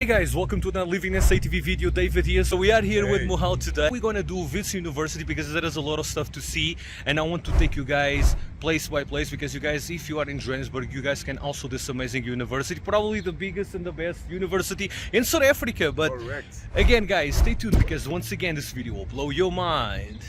Hey guys, welcome to another Living SA TV video. David here. So we are here with Mohal today. We're gonna do Wits University because there is a lot of stuff to see, and I want to take you guys place by place because you guys, if you are in Johannesburg, you guys can also this amazing university, probably the biggest and the best university in South Africa. But Correct. Again, guys, stay tuned because once again, this video will blow your mind.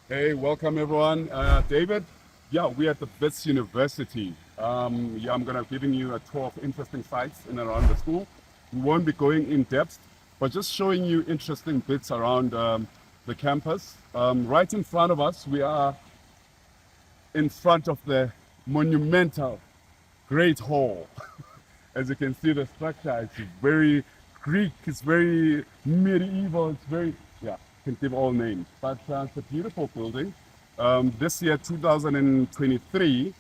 Hey, welcome everyone. David, we're at the Wits University. I'm going to be giving you a tour of interesting sites in and around the school. We won't be going in depth, but just showing you interesting bits around the campus. Right in front of us, we are in front of the monumental Great Hall. As you can see, the structure is very Greek, it's very medieval, it's very, can give all names. But it's a beautiful building. This year, 2023,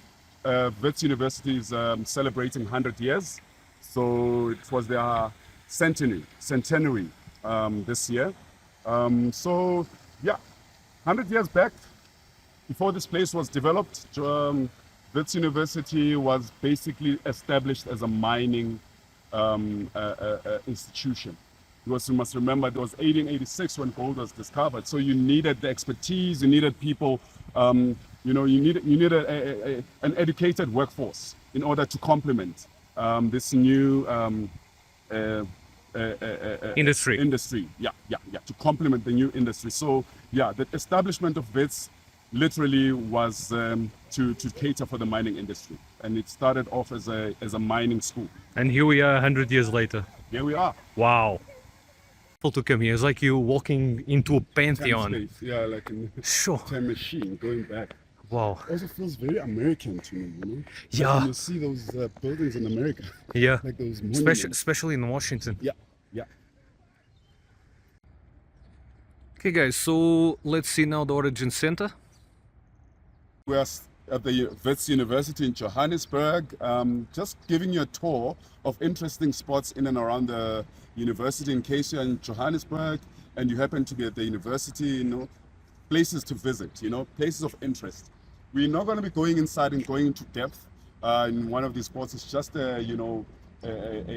Wits University is celebrating 100 years. So it was their centenary this year. 100 years back, before this place was developed, Wits University was basically established as a mining institution. Because you must remember, it was 1886 when gold was discovered. So you needed the expertise, you needed people, you needed an educated workforce in order to complement this new Industry. To complement the new industry. So the establishment of Wits literally was to cater for the mining industry, and it started off as a mining school. And here we are 100 years later. Here we are. Wow. To come here, it's like you walking into a pantheon. Time space. Yeah, like a Sure. time machine going back. Wow. Also feels very American to me, you know? Yeah. Like when you see those buildings in America. Yeah. Like those monuments. Especially in Washington. Yeah. Okay guys, so let's see now the Origin Center. We are at the Wits University in Johannesburg, just giving you a tour of interesting spots in and around the university in case you're in Johannesburg and you happen to be at the university, places to visit, places of interest. We're not going to be going inside and going into depth in one of these spots. It's just a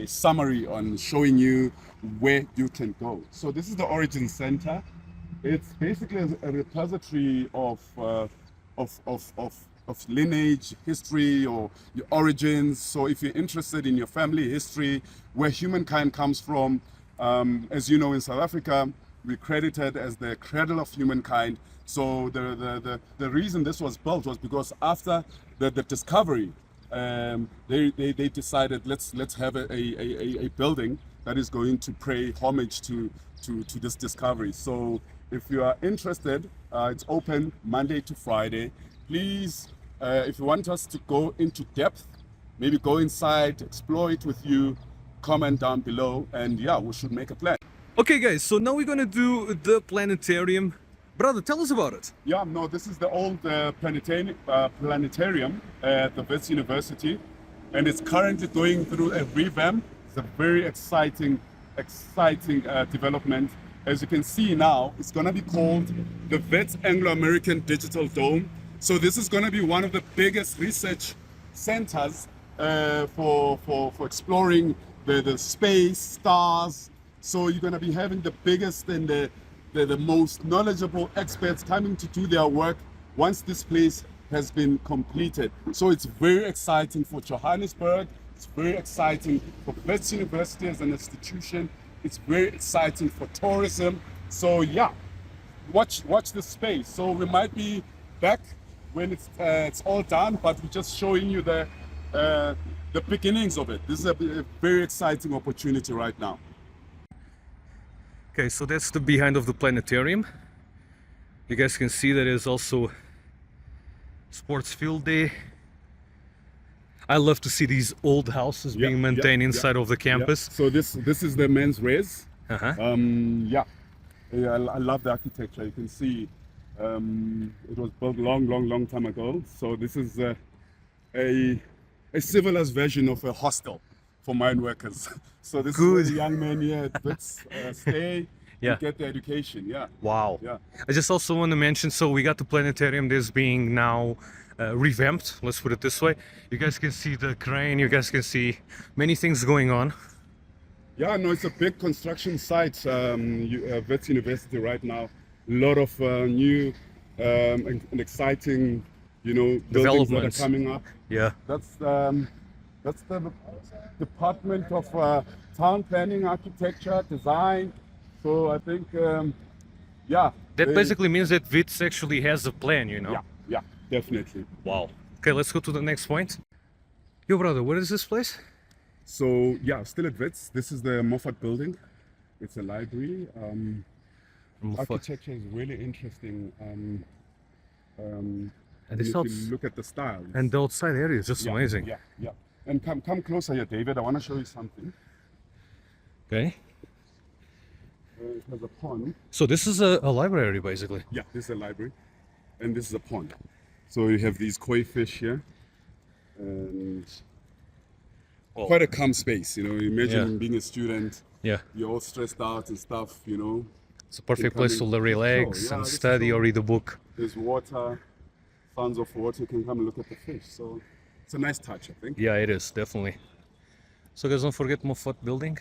summary on showing you where you can go. So this is the Origin Center. It's basically a repository of lineage, history, or your origins. So if you're interested in your family history, where humankind comes from, as you know, in South Africa, we're credited as the cradle of humankind. So the reason this was built was because after the discovery, they decided let's have a building that is going to pay homage to this discovery. So if you are interested, it's open Monday to Friday. Please, if you want us to go into depth, maybe go inside, explore it with you, comment down below, and we should make a plan. Okay guys, so now we're gonna do the planetarium. Brother, tell us about it. This is the old planetarium at the Wits University, and it's currently going through a revamp. It's a very exciting development. As you can see now, it's going to be called the Wits Anglo-American Digital Dome. So this is going to be one of the biggest research centers for exploring the space, stars. So you're going to be having the biggest and the most knowledgeable experts coming to do their work once this place has been completed. So it's very exciting for Johannesburg. It's very exciting for Wits University as an institution. It's very exciting for tourism. So watch the space. So we might be back when it's all done, but we're just showing you the beginnings of it. This is a very exciting opportunity right now. Okay, so that's the behind of the planetarium. You guys can see there is also sports field there. I love to see these old houses being maintained inside of the campus. So this is the men's res. Uh-huh. I love the architecture. You can see it was built long time ago. So this is a civilized version of a hostel for mine workers. So this is where the young men here at Wits stay to get their education. Wow. Yeah. I just also want to mention, so we got the planetarium, this being now revamped, let's put it this way. You guys can see the crane, you guys can see many things going on. Yeah, no, it's a big construction site. Wits University right now. A lot of new and exciting, buildings that are Developments. coming up. Yeah. That's the Department of Town Planning, Architecture, Design. So I think, yeah. That basically means that Wits actually has a plan, Yeah, definitely. Wow. Okay, let's go to the next point. Yo, brother, what is this place? So yeah, still at Wits. This is the Moffat Building. It's a library. Architecture is really interesting. And if this you outs- look at the style. and the outside area is just Yeah, amazing. Yeah. And come closer here, David. I want to show you something. Okay. It has a pond. So this is a library, basically. Yeah, this is a library, and this is a pond. So you have these koi fish here, and Oh. quite a calm space. Imagine Yeah. being a student, Yeah. you're all stressed out and stuff. It's a perfect come place to in- relax Yeah, and this is study so- or read a book. There's water, tons of water. You can come and look at the fish. So it's a nice touch, I think. Yeah, it is, definitely. So guys, don't forget Moffat Building.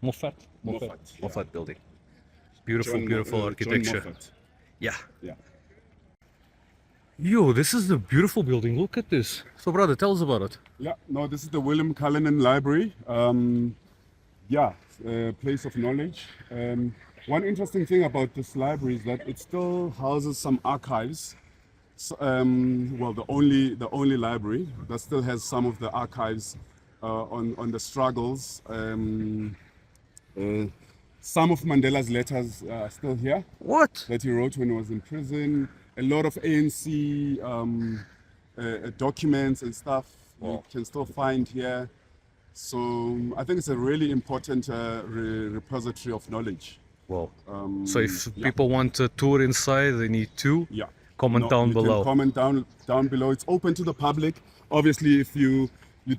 Moffat yeah. Building. Beautiful, John beautiful John architecture. Moffat. Yeah. Yeah. Yo, this is the beautiful building. Look at this. So, brother, tell us about it. Yeah, no, this is the William Cullinan Library. Yeah, a place of knowledge. One interesting thing about this library is that it still houses some archives. Well, the only library that still has some of the archives on the struggles. Some of Mandela's letters are still here What? that he wrote when he was in prison. A lot of ANC documents and stuff you can still find here. So I think it's a really important repository of knowledge. Well, so if yeah. people want a tour inside, they need to Yeah. comment down you below. Can comment down below. It's open to the public. Obviously, if you're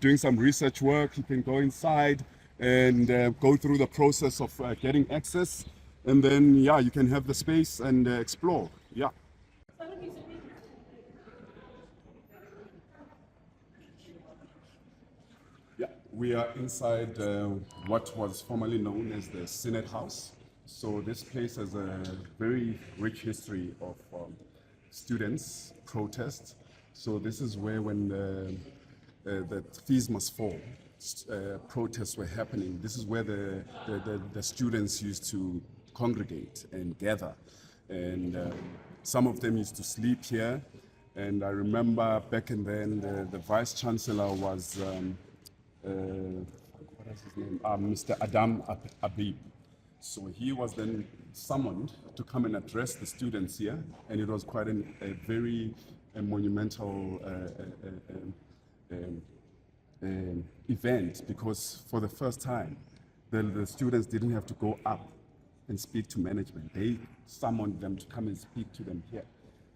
doing some research work, you can go inside and go through the process of getting access, and then you can have the space and explore. Yeah. Yeah, we are inside what was formerly known as the Senate House. So this place has a very rich history of students' protest. So this is where when the fees must fall, protests were happening. This is where the students used to congregate and gather. And some of them used to sleep here. And I remember back in then, the vice chancellor was, what is his name? Mr. Adam Abib. So he was then summoned to come and address the students here. And it was quite a very monumental event, because for the first time, the students didn't have to go up and speak to management. They summoned them to come and speak to them here.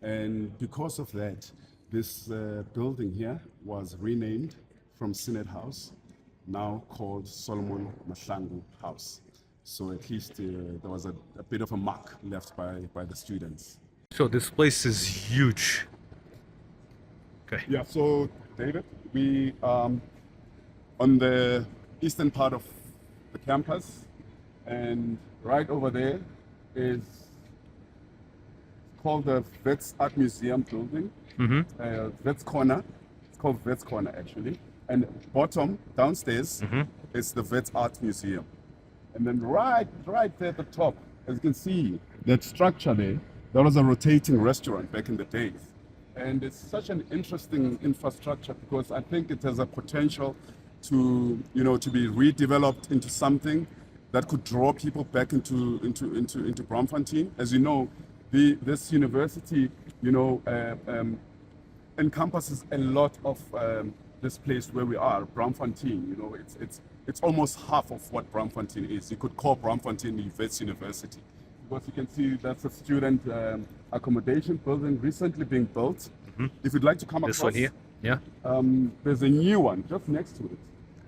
And because of that, this building here was renamed from Senate House, now called Solomon Mangu House. So at least there was a bit of a mark left by the students. So this place is huge. Okay. Yeah, so David, we on the eastern part of the campus, and right over there is called the Wits Art Museum building. Wits Corner. It's called Wits Corner actually. And bottom downstairs is the Wits Art Museum. And then right there at the top, as you can see, that structure there, that was a rotating restaurant back in the days. And it's such an interesting infrastructure because I think it has a potential to be redeveloped into something that could draw people back into Braamfontein. As you know, this university, encompasses a lot of this place where we are, Braamfontein. It's almost half of what Braamfontein is. You could call Braamfontein the Wits University. Because you can see that's a student accommodation building recently being built. If you'd like to come This across, one here? Yeah. there's a new one just next to it.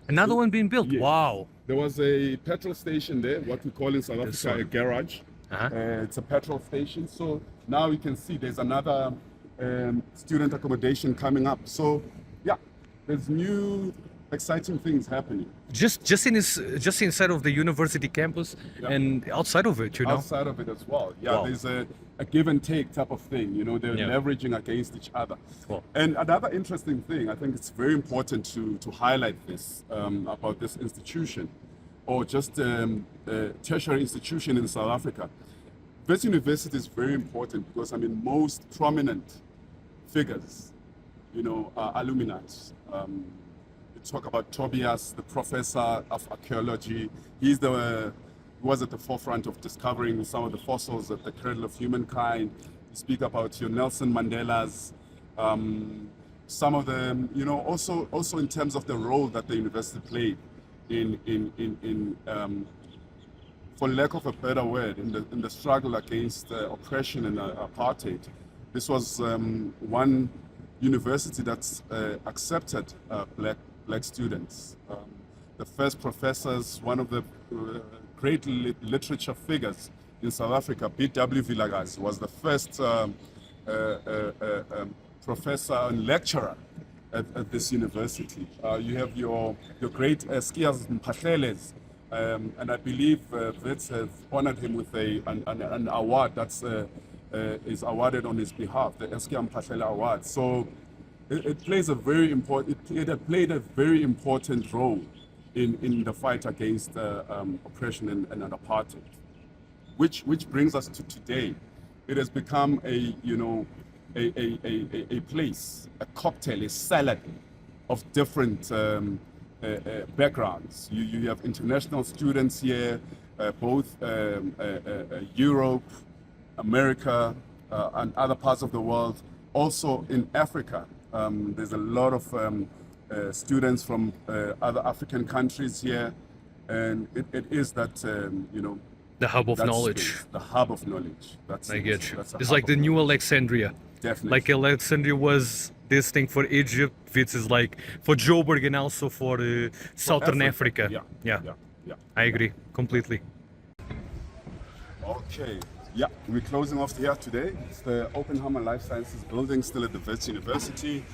Another one being built? Yes. Wow. There was a petrol station there, what we call in South This Africa a one. garage. Uh-huh. It's a petrol station. So now you can see there's another student accommodation coming up. So yeah, there's new exciting things happening. Just inside of the university campus and outside of it, you know. Outside of it as well. Yeah, Wow. there's a give and take type of thing. You know, they're leveraging against each other. Wow. And another interesting thing, I think it's very important to highlight this about this institution, or just tertiary institution in South Africa. Wits University is very important because, I mean, most prominent figures, you know, are alumni. You talk about Tobias, the professor of archaeology. He was at the forefront of discovering some of the fossils at the cradle of humankind. You speak about your Nelson Mandela's, some of them, you know, also in terms of the role that the university played in for lack of a better word, in the struggle against oppression and apartheid. This was one university that's accepted black students. The first professors, one of the great literature figures in South Africa, B.W. Vilakazi, was the first professor and lecturer at this university. You have your great skiers Mpahleles, and I believe Wits have honored him with an award that's is awarded on his behalf, the Eskia Mpahlele Award. So it plays a very important. It had played a very important role in the fight against oppression and apartheid, which brings us to today. It has become a place, a cocktail, a salad of different backgrounds. You have international students here, both Europe, America, and other parts of the world. Also in Africa, there's a lot of students from other African countries here, and it is that The hub of that knowledge. space, the hub of knowledge. That's I it. get you. That's a It's hub like the of new knowledge. Alexandria. Definitely. Like Alexandria was this thing for Egypt, Wits is like for Joburg and also for Southern Africa. Yeah. I agree completely. Okay. Yeah, we're closing off here today. It's the Oppenheimer Life Sciences building, still at the Wits University.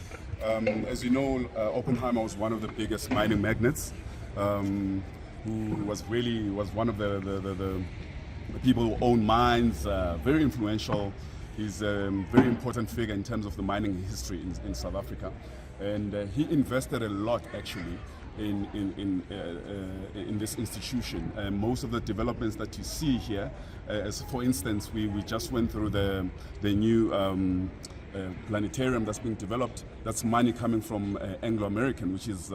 As you know, Oppenheimer was one of the biggest mining magnates, who was one of the people who own mines, very influential. He's a very important figure in terms of the mining history in South Africa, and he invested a lot actually in this institution. Most of the developments that you see here, as for instance, we just went through the new planetarium that's being developed. That's money coming from Anglo American, which is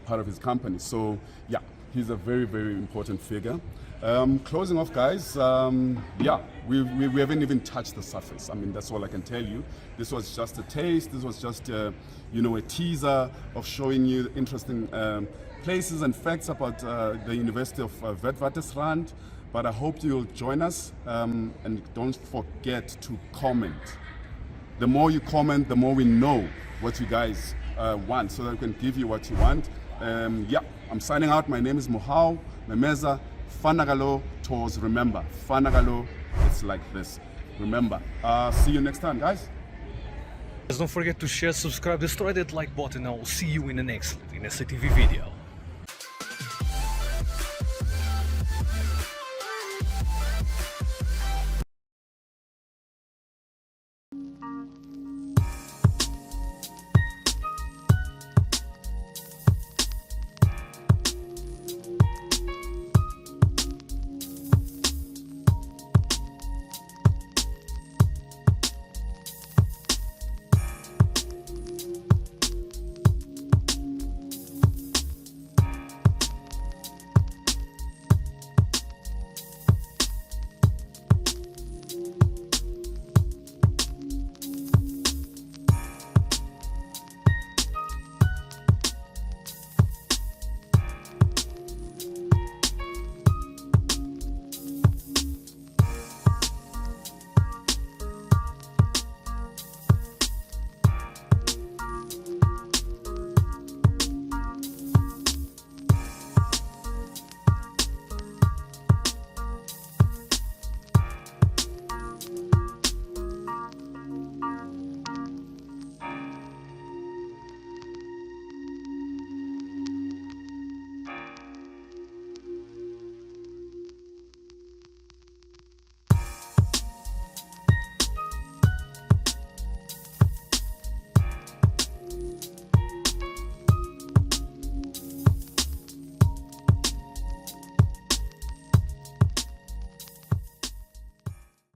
part of his company. So yeah, he's a very, very important figure. Closing off, guys, we haven't even touched the surface. I mean, that's all I can tell you. This was just a taste. This was just a teaser of showing you interesting places and facts about the University of Witwatersrand. But I hope you'll join us, and don't forget to comment. The more you comment, the more we know what you guys want, so that we can give you what you want. I'm signing out. My name is Mohau Memeza. Fanagalo tours. Remember, Fanagalo, it's like this. Remember. See you next time, guys. Don't forget to share, subscribe, destroy that like button. I will see you in the next SATV video.